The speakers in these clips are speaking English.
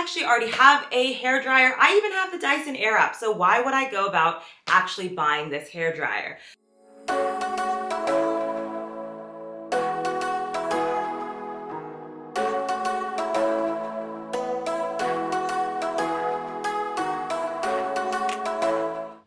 actually already have a hairdryer. I even have the Dyson Airwrap, so why would I go about actually buying this hairdryer?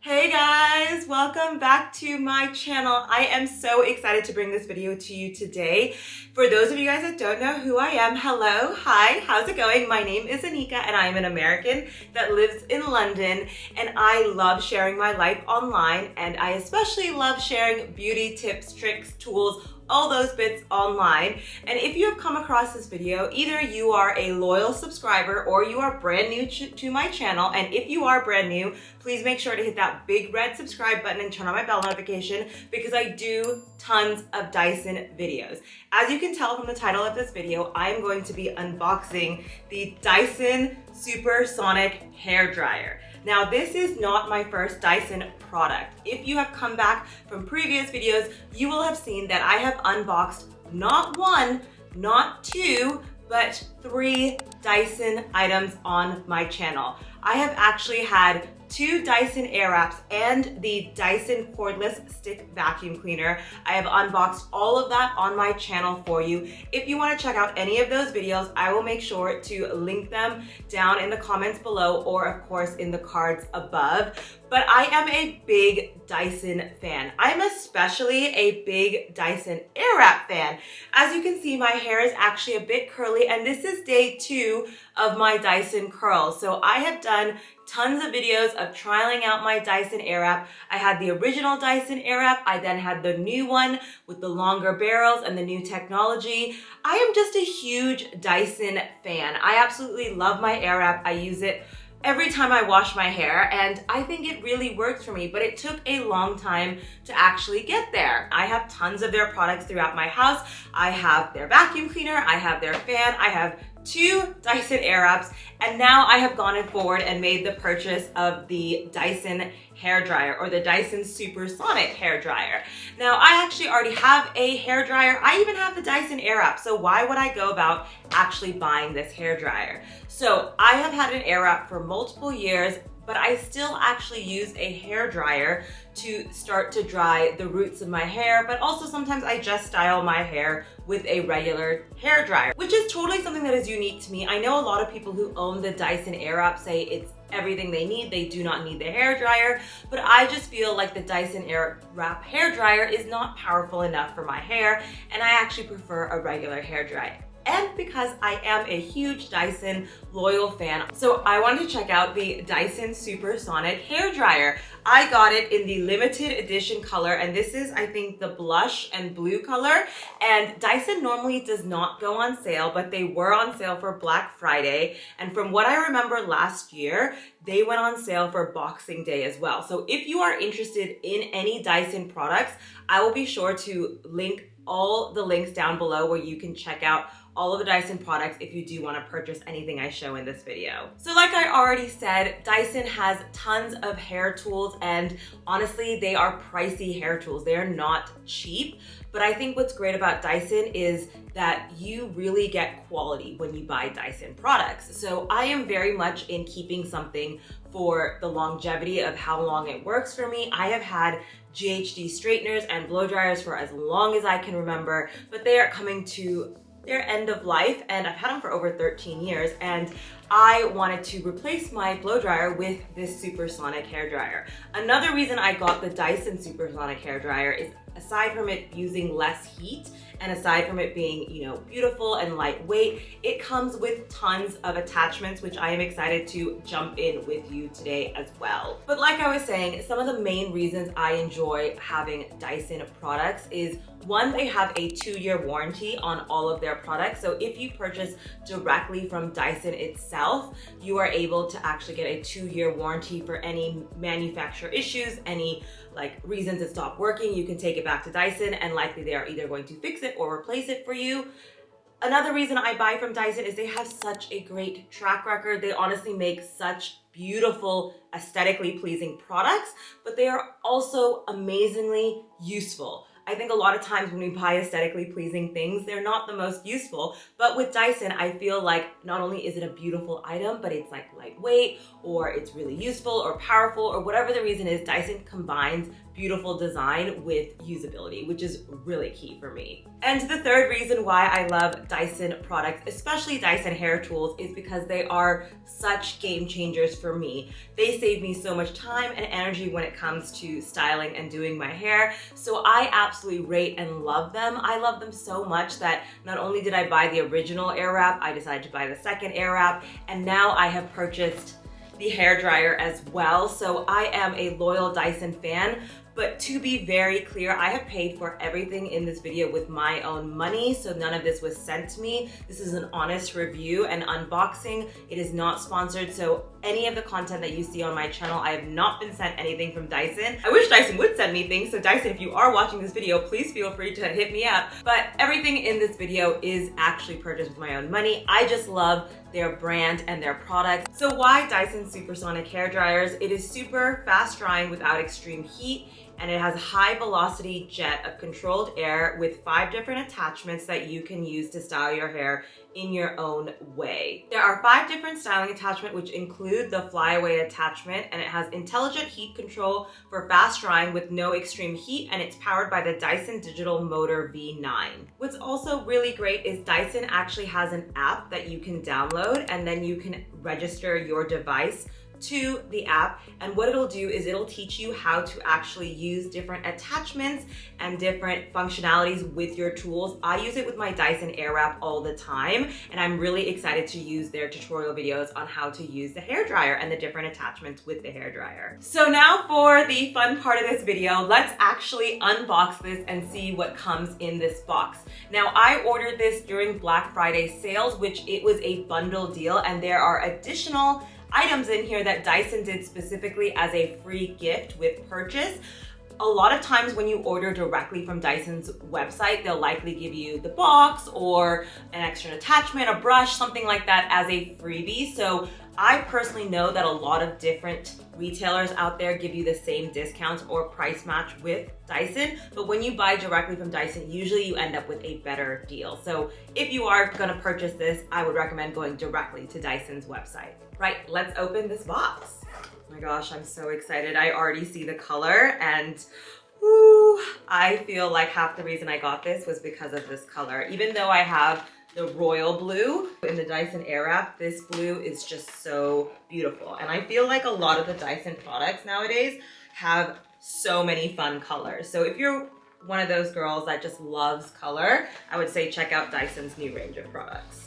Hey guys, welcome back to my channel. I am so excited to bring this video to you today. For those of you guys that don't know who I am, hello, hi, how's it going? My name is Anika and I am an American that lives in London, and I love sharing my life online, and I especially love sharing beauty tips, tricks, tools, all those bits online. And if you have come across this video, either you are a loyal subscriber or you are brand new to my channel. And if you are brand new, please make sure to hit that big red subscribe button and turn on my bell notification, because I do tons of Dyson videos. As you can tell from the title of this video, I am going to be unboxing the Dyson Supersonic Hairdryer. Now, this is not my first Dyson product. If you have come back from previous videos, you will have seen that I have unboxed not one, not two, but 3 Dyson items on my channel. I have actually had 2 Dyson Airwraps and the Dyson cordless stick vacuum cleaner. I have unboxed all of that on my channel for you. If you want to check out any of those videos, I will make sure to link them down in the comments below, or of course in the cards above. But I am a big Dyson fan. I'm especially a big Dyson Airwrap fan. As you can see, my hair is actually a bit curly, and this is day 2 of my Dyson curls. So I have done tons of videos of trialing out my Dyson Airwrap. I had the original Dyson Airwrap. I then had the new one with the longer barrels and the new technology. I am just a huge Dyson fan. I absolutely love my Airwrap. I use it every time I wash my hair, and I think it really works for me, but it took a long time to actually get there. I have tons of their products throughout my house. I have their vacuum cleaner, I have their fan, I have 2 Dyson Airwraps, and now I have gone forward and made the purchase of the Dyson hairdryer, or the Dyson Supersonic Hairdryer. Now, I actually already have a hairdryer. I even have the Dyson Airwrap, so why would I go about actually buying this hairdryer? So I have had an Airwrap for multiple years, but I still actually use a hairdryer to start to dry the roots of my hair, but also sometimes I just style my hair with a regular hairdryer, which is totally something that is unique to me. I know a lot of people who own the Dyson Airwrap say it's everything they need. They do not need the hairdryer, but I just feel like the Dyson Airwrap hairdryer is not powerful enough for my hair, and I actually prefer a regular hairdryer. And because I am a huge Dyson loyal fan, so I wanted to check out the Dyson Supersonic Hairdryer. I got it in the limited edition color, and this is, I think, the blush and blue color. And Dyson normally does not go on sale, but they were on sale for Black Friday. And from what I remember last year, they went on sale for Boxing Day as well. So if you are interested in any Dyson products, I will be sure to link all the links down below where you can check out all of the Dyson products if you do want to purchase anything I show in this video. So like I already said, Dyson has tons of hair tools, and honestly, they are pricey hair tools. They are not cheap, but I think what's great about Dyson is that you really get quality when you buy Dyson products. So I am very much in keeping something for the longevity of how long it works for me. I have had GHD straighteners and blow dryers for as long as I can remember, but they are coming to their end of life, and I've had them for over 13 years, and I wanted to replace my blow dryer with this Supersonic hairdryer. Another reason I got the Dyson Supersonic hairdryer is, aside from it using less heat and aside from it being, you know, beautiful and lightweight, it comes with tons of attachments, which I am excited to jump in with you today as well. But like I was saying, some of the main reasons I enjoy having Dyson products is, one, they have a 2-year warranty on all of their products. So if you purchase directly from Dyson itself, you are able to actually get a 2-year warranty for any manufacturer issues, any reasons it stopped working. You can take it back to Dyson and likely they are either going to fix it or replace it for you. Another reason I buy from Dyson is they have such a great track record. They honestly make such beautiful, aesthetically pleasing products, but they are also amazingly useful. I think a lot of times when we buy aesthetically pleasing things, they're not the most useful. But with Dyson, I feel like not only is it a beautiful item, but it's like lightweight, or it's really useful or powerful, or whatever the reason is, Dyson combines beautiful design with usability, which is really key for me. And the third reason why I love Dyson products, especially Dyson hair tools, is because they are such game changers for me. They save me so much time and energy when it comes to styling and doing my hair. So I absolutely rate and love them. I love them so much that not only did I buy the original air wrap, I decided to buy the second air wrap, and now I have purchased the hairdryer as well. So I am a loyal Dyson fan. But to be very clear, I have paid for everything in this video with my own money, so none of this was sent to me. This is an honest review and unboxing. It is not sponsored, so any of the content that you see on my channel, I have not been sent anything from Dyson. I wish Dyson would send me things, so Dyson, if you are watching this video, please feel free to hit me up. But everything in this video is actually purchased with my own money. I just love their brand and their products. So why Dyson Supersonic Hairdryers? It is super fast drying without extreme heat, and it has a high velocity jet of controlled air with 5 different attachments that you can use to style your hair in your own way. There are 5 different styling attachments, which include the flyaway attachment, and it has intelligent heat control for fast drying with no extreme heat, and it's powered by the Dyson Digital Motor V9. What's also really great is Dyson actually has an app that you can download, and then you can register your device to the app, and what it'll do is it'll teach you how to actually use different attachments and different functionalities with your tools. I use it with my Dyson Airwrap all the time, and I'm really excited to use their tutorial videos on how to use the hairdryer and the different attachments with the hairdryer. So now for the fun part of this video, let's actually unbox this and see what comes in this box. Now, I ordered this during Black Friday sales, which it was a bundle deal, and there are additional items in here that Dyson did specifically as a free gift with purchase. A lot of times when you order directly from Dyson's website, they'll likely give you the box or an extra attachment, a brush, something like that as a freebie. So I personally know that a lot of different retailers out there give you the same discounts or price match with Dyson, but when you buy directly from Dyson, usually you end up with a better deal. So if you are gonna purchase this, I would recommend going directly to Dyson's website. Right, let's open this box. Oh my gosh, I'm so excited. I already see the color, and woo, I feel like half the reason I got this was because of this color. Even though I have the royal blue in the Dyson Airwrap, this blue is just so beautiful. And I feel like a lot of the Dyson products nowadays have so many fun colors. So if you're one of those girls that just loves color, I would say check out Dyson's new range of products.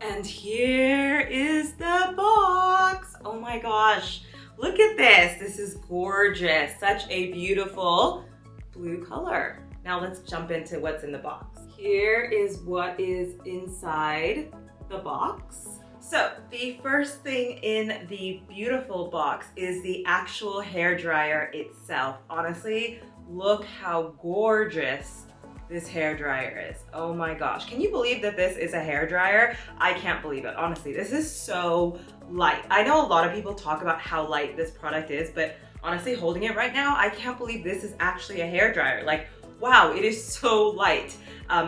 And here is the box. Oh my gosh, look at this. This is gorgeous. Such a beautiful blue color. Now let's jump into what's in the box. Here is what is inside the box. So the first thing in the beautiful box is the actual hairdryer itself. Honestly, look how gorgeous this hairdryer is. Oh my gosh. Can you believe that this is a hairdryer? I can't believe it. Honestly, this is so light. I know a lot of people talk about how light this product is, but honestly, holding it right now, I can't believe this is actually a hairdryer. Like, wow, it is so light.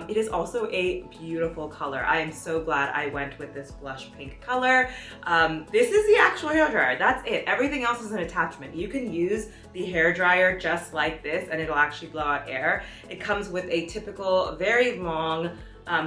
It is also a beautiful color. I am so glad I went with this blush pink color. This is the actual hairdryer. That's it. Everything else is an attachment. You can use the hairdryer just like this and it'll actually blow out air. It comes with a typical very long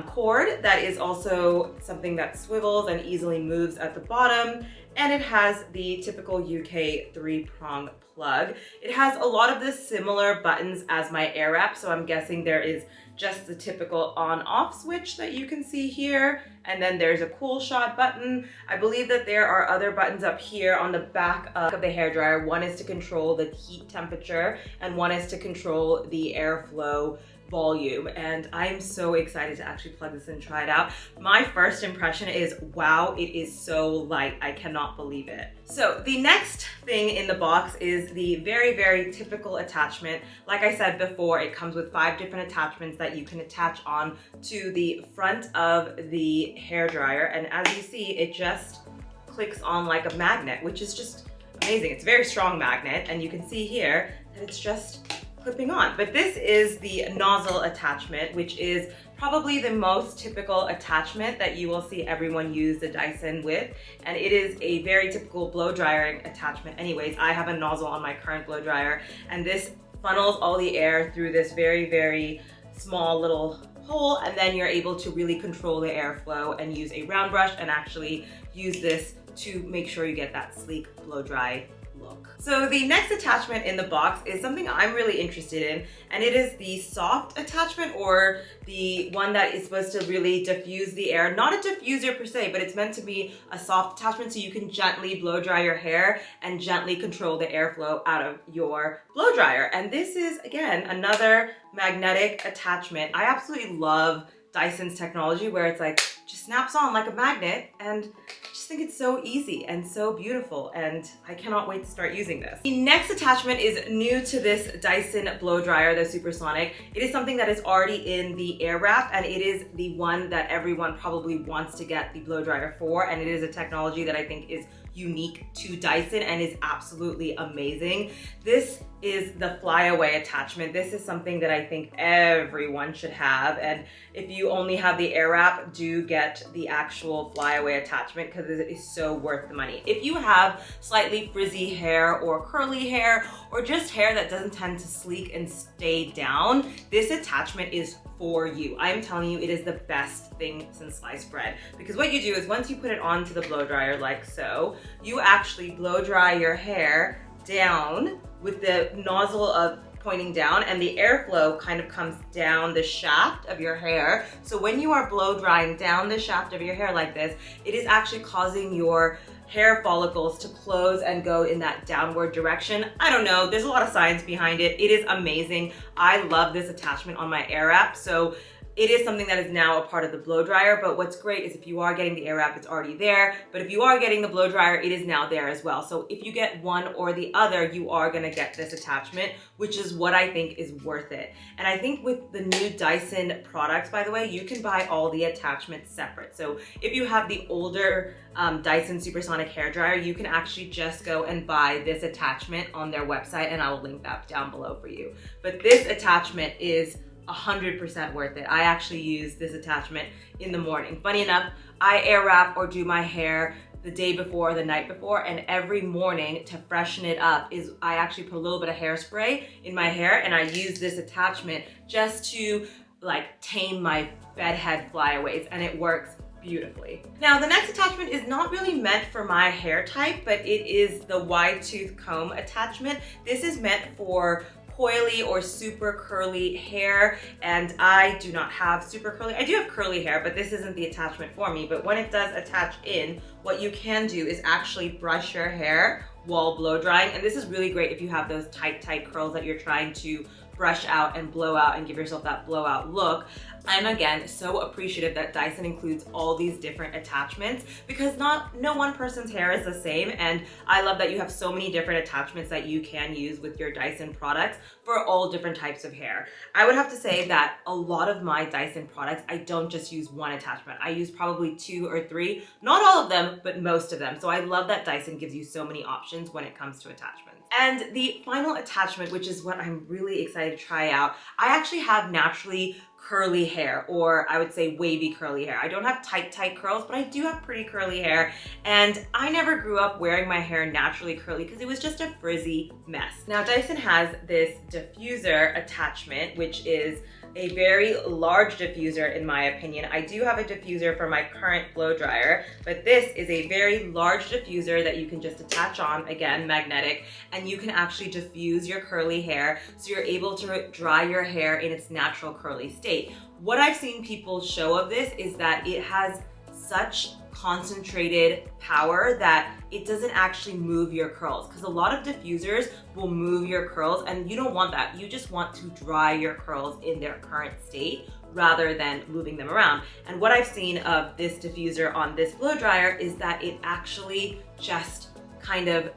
cord that is also something that swivels and easily moves at the bottom. And it has the typical UK 3-prong plug. It has a lot of the similar buttons as my Airwrap, so I'm guessing there is just the typical on-off switch that you can see here, and then there's a cool shot button. I believe that there are other buttons up here on the back of the hairdryer. One is to control the heat temperature, and one is to control the airflow volume, and I'm so excited to actually plug this in and try it out. My first impression is, wow, it is so light. I cannot believe it. So the next thing in the box is the very, very typical attachment. Like I said before, it comes with 5 different attachments that you can attach on to the front of the hairdryer, and as you see, it just clicks on like a magnet, which is just amazing. It's a very strong magnet, and you can see here that it's just clipping on. But this is the nozzle attachment, which is probably the most typical attachment that you will see everyone use the Dyson with. And it is a very typical blow drying attachment anyways. I have a nozzle on my current blow dryer, and this funnels all the air through this very, very small little hole, and then you're able to really control the airflow and use a round brush and actually use this to make sure you get that sleek blow dry look. So the next attachment in the box is something I'm really interested in, and it is the soft attachment, or the one that is supposed to really diffuse the air. Not a diffuser per se, but it's meant to be a soft attachment so you can gently blow dry your hair and gently control the airflow out of your blow dryer. And this is, again, another magnetic attachment. I absolutely love Dyson's technology where it's like, just snaps on like a magnet, and I just think it's so easy and so beautiful, and I cannot wait to start using this. The next attachment is new to this Dyson blow dryer, the Supersonic. It is something that is already in the air wrap, and it is the one that everyone probably wants to get the blow dryer for, and it is a technology that I think is unique to Dyson and is absolutely amazing. This is the flyaway attachment. This is something that I think everyone should have, and if you only have the air wrap, do get the actual flyaway attachment because it is so worth the money. If you have slightly frizzy hair or curly hair or just hair that doesn't tend to sleek and stay down, this attachment is for you. I am telling you, it is the best thing since sliced bread, because what you do is once you put it onto the blow dryer like so, you actually blow dry your hair down with the nozzle pointing down, and the airflow kind of comes down the shaft of your hair. So when you are blow drying down the shaft of your hair like this, it is actually causing your hair follicles to close and go in that downward direction. I don't know, there's a lot of science behind it. It is amazing. I love this attachment on my air wrap. So it is something that is now a part of the blow dryer, but what's great is if you are getting the air wrap, it's already there. But if you are getting the blow dryer, it is now there as well. So if you get one or the other, you are gonna get this attachment, which is what I think is worth it. And I think with the new Dyson products, by the way, you can buy all the attachments separate. So if you have the older Dyson Supersonic Hairdryer, you can actually just go and buy this attachment on their website, and I will link that down below for you. But this attachment is 100% worth it. I actually use this attachment in the morning. Funny enough, I air wrap or do my hair the day before, the night before, and every morning to freshen it up is I actually put a little bit of hairspray in my hair, and I use this attachment just to like tame my bedhead flyaways, and it works beautifully. Now, the next attachment is not really meant for my hair type, but it is the wide tooth comb attachment. This is meant for coily or super curly hair, and I do not have super curly. I do have curly hair, but this isn't the attachment for me. But when it does attach in, what you can do is actually brush your hair while blow drying, and this is really great if you have those tight curls that you're trying to brush out and blow out and give yourself that blowout look. I'm again so appreciative that Dyson includes all these different attachments, because no one person's hair is the same, and I love that you have so many different attachments that you can use with your Dyson products for all different types of hair. I would have to say that a lot of my Dyson products, I don't just use one attachment. I use probably 2 or 3, not all of them, but most of them. So I love that Dyson gives you so many options when it comes to attachments. And the final attachment, which is what I'm really excited to try out, I actually have naturally curly hair, or I would say wavy curly hair. I don't have tight curls, but I do have pretty curly hair, and I never grew up wearing my hair naturally curly because it was just a frizzy mess. Now, Dyson has this diffuser attachment, which is a very large diffuser in my opinion. I do have a diffuser for my current blow dryer, but this is a very large diffuser that you can just attach on, again, magnetic, and you can actually diffuse your curly hair so you're able to dry your hair in its natural curly state. What I've seen people show of this is that it has such concentrated power that it doesn't actually move your curls, because a lot of diffusers will move your curls, and you don't want that. You just want to dry your curls in their current state rather than moving them around. And what I've seen of this diffuser on this blow dryer is that it actually just kind of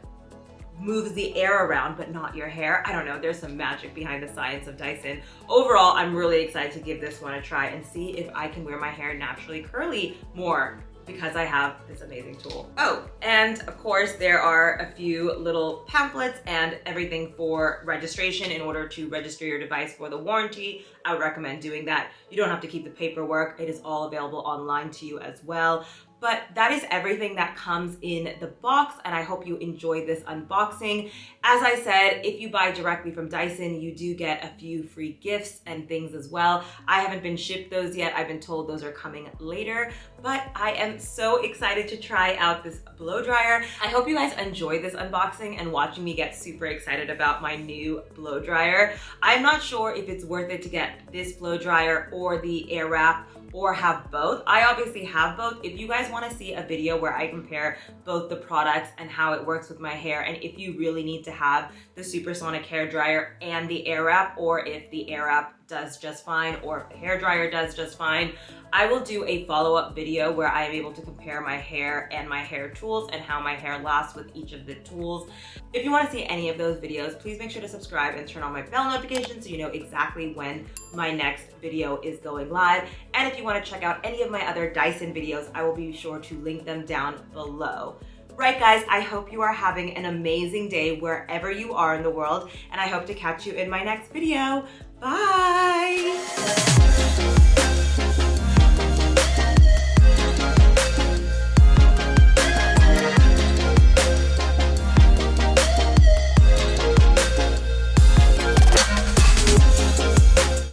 moves the air around, but not your hair. I don't know, there's some magic behind the science of Dyson. Overall, I'm really excited to give this one a try and see if I can wear my hair naturally curly more because I have this amazing tool. Oh, and of course there are a few little pamphlets and everything for registration. In order to register your device for the warranty, I would recommend doing that. You don't have to keep the paperwork. It is all available online to you as well. But that is everything that comes in the box, and I hope you enjoyed this unboxing. As I said, if you buy directly from Dyson, you do get a few free gifts and things as well. I haven't been shipped those yet. I've been told those are coming later, but I am so excited to try out this blow dryer. I hope you guys enjoyed this unboxing and watching me get super excited about my new blow dryer. I'm not sure if it's worth it to get this blow dryer or the air wrap or have both. I obviously have both. If you guys want to see a video where I compare both the products and how it works with my hair, and if you really need to have the Supersonic Hairdryer and the air wrap, or if the air wrap does just fine, or if the hairdryer does just fine, I will do a follow-up video where I am able to compare my hair and my hair tools and how my hair lasts with each of the tools. If you want to see any of those videos, please make sure to subscribe and turn on my bell notifications so you know exactly when my next video is going live. And if you want to check out any of my other Dyson videos, I will be sure to link them down below. Right guys, I hope you are having an amazing day wherever you are in the world, and I hope to catch you in my next video. Bye!